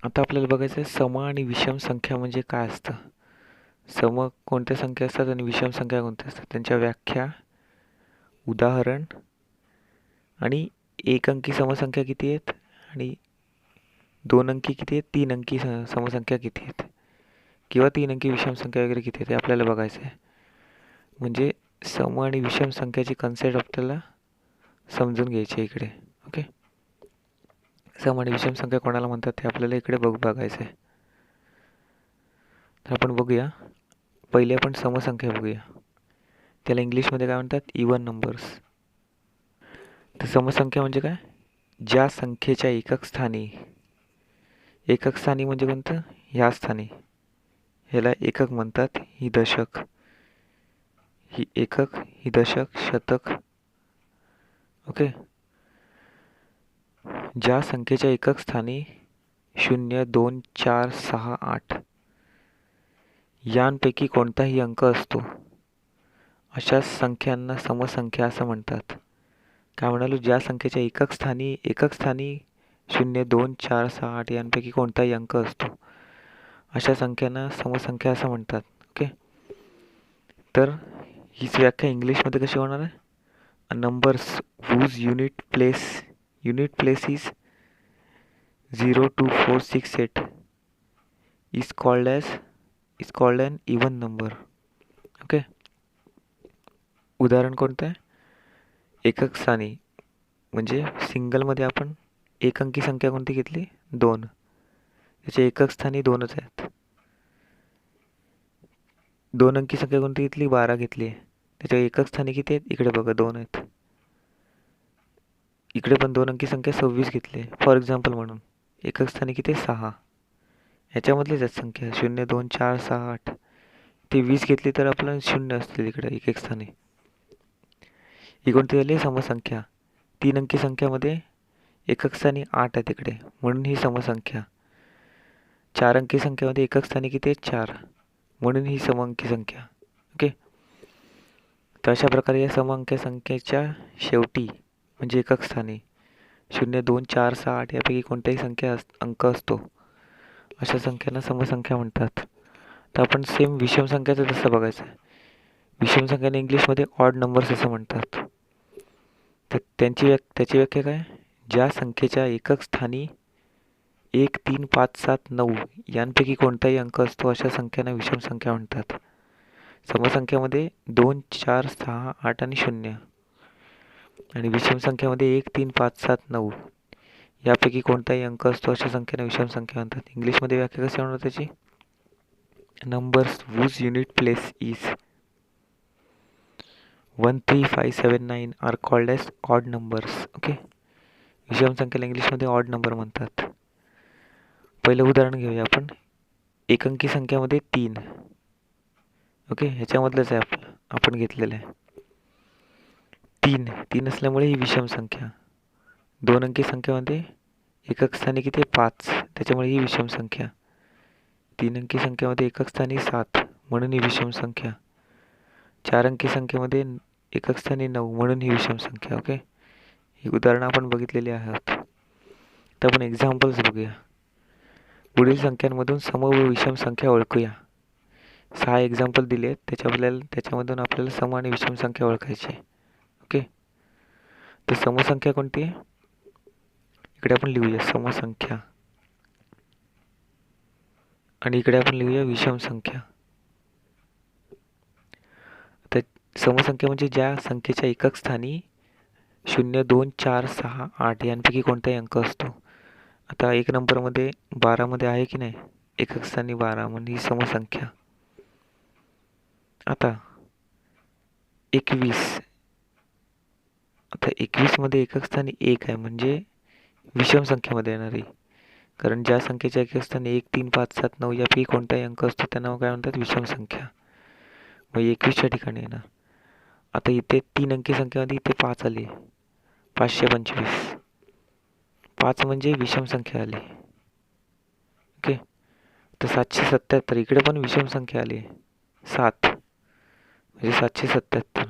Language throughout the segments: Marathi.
आता आपल्याला बघायचं आहे सम आणि विषम संख्या म्हणजे काय असतं. सम कोणत्या संख्या असतात आणि विषम संख्या कोणत्या असतात, त्यांच्या व्याख्या, उदाहरण आणि एक अंकी समसंख्या किती आहेत आणि दोन अंकी किती आहेत, तीन अंकी समसंख्या किती आहेत किंवा तीन अंकी विषम संख्या वगैरे किती आहेत हे आपल्याला बघायचं आहे. म्हणजे सम आणि विषम संख्याची कन्सेप्ट आपल्याला समजून घ्यायची आहे इकडे. ओके, सम आणि विषम संख्या कोणाला म्हणतात हे आपल्याला इकडे बघायचं आहे. तर आपण बघूया. पहिले आपण समसंख्या बघूया. त्याला इंग्लिशमध्ये काय म्हणतात, इवन नंबर्स. तर समसंख्या म्हणजे काय, ज्या संख्येच्या एकक स्थानी म्हणजे कोणतं, ह्या स्थानी, ह्याला एकक म्हणतात, ही दशक, ही एकक, ही दशक, शतक. ओके, ज्या संख्येच्या एकक स्थानी 0, 2, 4, 6, 8 यांपैकी कोणताही अंक असतो अशा संख्यांना समसंख्या असं म्हणतात. काय म्हणालो, ज्या संख्येच्या एकक स्थानी 0, 2, 4, 6, 8 यांपैकी कोणताही अंक असतो अशा संख्यांना समसंख्या असं म्हणतात. ओके, तर हीच व्याख्या इंग्लिशमध्ये कशी होणार आहे, a numbers whose unit place is 0, 2, 4, 6, 8 is called an even number. Okay, उदाहरण कोणतं आहे, एकक स्थानी म्हणजे सिंगलमध्ये आपण एक अंकी संख्या कोणती घेतली, 2, त्याच्या एकक स्थानी 2च आहेत. दोन अंकी संख्या कोणती घेतली, 12 घेतली आहे, त्याच्या एकक स्थानी किती आहेत, इकडे बघा 2 आहेत. इकडे पण दोन अंकी संख्या 26 घेतली आहे फॉर एक्झाम्पल म्हणून, एकक स्थानी किती आहे, 6. ह्याच्यामधलीच आहेत संख्या 0, 2, 4, 6, 8. ते 20 घेतली तर आपल्याला 0 असतील इकडे एकक स्थानी. ही कोणती झाली, समसंख्या. 3 अंकी संख्यामध्ये एकक स्थानी 8 आहे तिकडे, म्हणून ही समसंख्या. 4 अंकी संख्येमध्ये एकक स्थानी किती आहे, 4, म्हणून ही समअंकी संख्या. ओके, तर अशा प्रकारे या समअंकी संख्येच्या शेवटी म्हणजे एकक स्थानी 0, 2, 4, 6, 8 यापैकी कोणत्याही अंक असतो अशा संख्यांना समसंख्या म्हणतात. तर आपण सेम विषम संख्याचं तसं बघायचं आहे. विषम संख्याने इंग्लिशमध्ये ऑड नंबर्स असं म्हणतात. तर त्याची व्याख्या काय, ज्या संख्येच्या एकक स्थानी 1, 3, 5, 7, 9 यांपैकी कोणताही अंक असतो अशा संख्यांना विषम संख्या म्हणतात. समसंख्यामध्ये 2, 4, 6, 8 आणि 0 आणि विषम संख्यामध्ये 1, 3, 5, 7, 9 यापैकी कोणताही अंक असतो अशा संख्यांना विषम संख्या म्हणतात. इंग्लिशमध्ये व्याख्या कशी होणार त्याची, numbers whose unit place is 1, 3, 5, 7, 9 are called as odd numbers. Okay, विषम संख्येला इंग्लिशमध्ये ऑड नंबर म्हणतात. पहिलं उदाहरण घेऊया आपण. एक अंकी संख्यामध्ये 3. ओके, ह्याच्यामधलंच आहे आपण घेतलेलं आहे. 3 असल्यामुळे ही विषम संख्या. 2 अंकी संख्येमध्ये एकक स्थानी किती, 5, त्याच्यामुळे ही विषम संख्या. 3 अंकी संख्येमध्ये एकक स्थानी 7, म्हणून ही विषम संख्या. 4 अंकी संख्येमध्ये एकक स्थानी 9, म्हणून ही विषम संख्या. ओके, ही उदाहरणं आपण बघितलेली आहेत. तर आपण एक्झाम्पल्स बघूया. पुढील संख्यांमधून सम व विषम संख्या ओळखूया. 6 एक्झाम्पल दिले आहेत, त्याच्यामधून आपल्याला सम आणि विषम संख्या ओळखायची. ओके, तर समसंख्या कोणती आहे, इकडे आपण लिहूया समसंख्या आणि इकडे आपण लिहूया विषम संख्या. तर समसंख्या म्हणजे ज्या संख्येच्या एकक स्थानी 0, 2, 4, 6, 8 यांपैकी कोणताही अंक असतो. आता 1 नंबरमध्ये 12 मध्ये आहे की नाही, एकक स्थानी 12, म्हणजे ही समसंख्या. आता 21, आता 21 मध्ये एकक स्थानी 1 आहे, म्हणजे विषम संख्येमध्ये येणारी. कारण ज्या संख्येच्या एकक स्थानी 1, 3, 5, 7, 9 यापैकी कोणताही अंक असतो त्यांना काय म्हणतात, विषम संख्या. मग 21च्या ठिकाणी येणार. आता इथे 3 अंकी संख्येमध्ये इथे 5 आली, 525. 5 म्हणजे विषम संख्या आली. ओके, तर 777, इकडे पण विषम संख्या आली, 7 म्हणजे 777.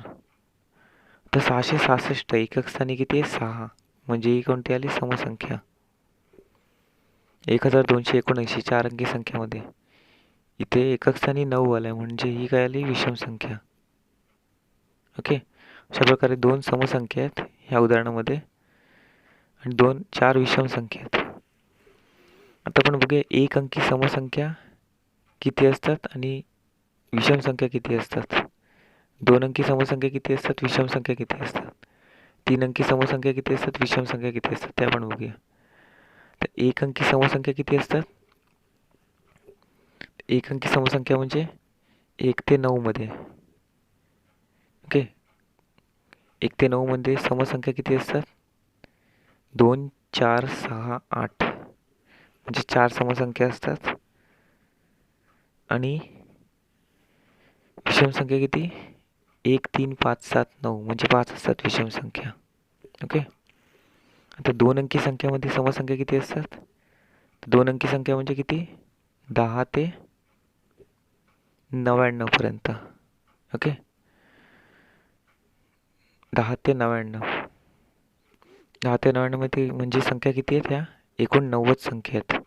तर 666 एकक स्थानी किती आहे, 6, म्हणजे ही कोणती आली, समसंख्या. 1279 4 अंकी संख्यामध्ये इथे एकक स्थानी 9 आलं आहे, म्हणजे ही काय आली? विषम संख्या. ओके. अशा प्रकारे 2 समसंख्या आहेत ह्या उदाहरणामध्ये आणि 4 विषम संख्या आहेत. आता आपण बघूया एक अंकी समसंख्या किती असतात आणि विषम संख्या किती असतात. 2 अंकी समसंख्या किती असतात, विषम संख्या किती असतात. 3 अंकी समसंख्या किती असतात, विषम संख्या किती असतात, ते आपण बघूया. तर एक अंकी समसंख्या किती असतात? एक अंकी समसंख्या म्हणजे 1 ते 9 मध्ये. ओके. 1 ते 9 मध्ये समसंख्या किती असतात? 2, 4, 6, 8 म्हणजे 4 समसंख्या असतात. आणि विषम संख्या किती? 1, 3, 5, 7, 9 म्हणजे 5 असतात विषम संख्या. ओके. आता 2 अंकी संख्यामध्ये समसंख्या किती असतात? 2 अंकी संख्या म्हणजे किती? 10 ते 99 पर्यंत. ओके. 10 ते 99. 10 ते 99 मध्ये म्हणजे संख्या किती आहेत? ह्या एकूण 90 संख्या आहेत.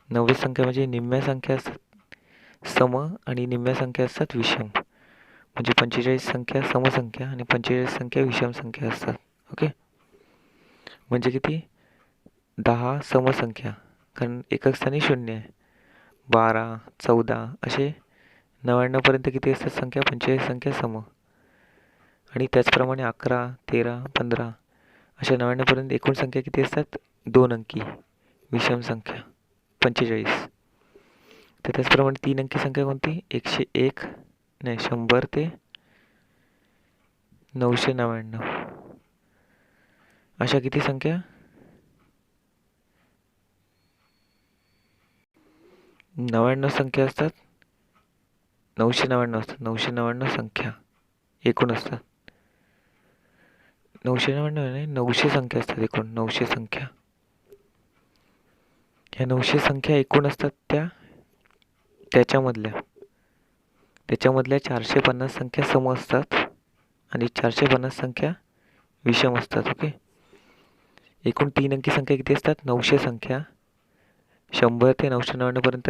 90 संख्या म्हणजे निम्म्या संख्या असतात सम आणि निम्म्या संख्या असतात विषम. म्हणजे 45 संख्या समसंख्या आणि 45 संख्या विषम संख्या असतात. ओके. म्हणजे किती? 10 समसंख्या, कारण एकक स्थानी 0 आहे. 12, 14 असे 99 पर्यंत किती असतात संख्या? 45 संख्या सम. आणि त्याचप्रमाणे 11, 13, 15 अशा 99 पर्यंत एकूण संख्या किती असतात? 2 अंकी विषम संख्या 45. तर त्याचप्रमाणे 3 अंकी संख्या कोणती? 101 नाही 100 ते 999 अशा किती संख्या? 99 संख्या असतात. 999 असतात. 999 संख्या एकूण असतात. 999 नाही 900 संख्या असतात एकूण. 900 संख्या. ह्या 900 संख्या एकूण असतात त्याच्यामधल्या 450 संख्या सम असतात आणि 450 संख्या विषम असतात. ओके. एकूण 3 अंकी संख्या किती असतात? 900 संख्या. 100 ते 999 पर्यंत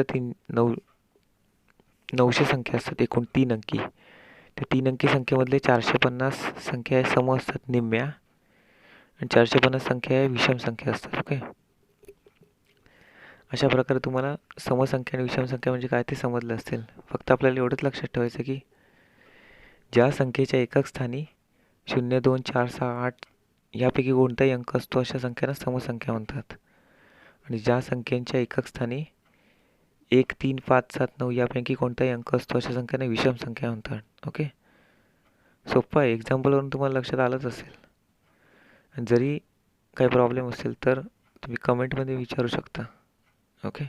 900 संख्या असतात एकूण 3 अंकी. त्या 3 अंकी संख्येमधले 450 संख्या सम असतात निम्म्या आणि 450 संख्या विषम संख्या असतात. ओके. अशा प्रकारे तुम्हाला समसंख्या आणि विषम संख्या म्हणजे काय ते समजलं असेल. फक्त आपल्याला एवढंच लक्षात ठेवायचं की ज्या संख्येच्या एकक स्थानी 0, 2, 4, 6, 8 यापैकी कोणताही अंक असतो अशा संख्यांना समसंख्या म्हणतात. आणि ज्या संख्यांच्या एकक स्थानी 1, 3, 5, 7, 9 यापैकी कोणताही अंक असतो अशा संख्यांना विषम संख्या म्हणतात. ओके. सोपं आहे. एक्झाम्पलवरून तुम्हाला लक्षात आलंच असेल. आणि जरी काही प्रॉब्लेम असेल तर तुम्ही कमेंटमध्ये विचारू शकता. ओके.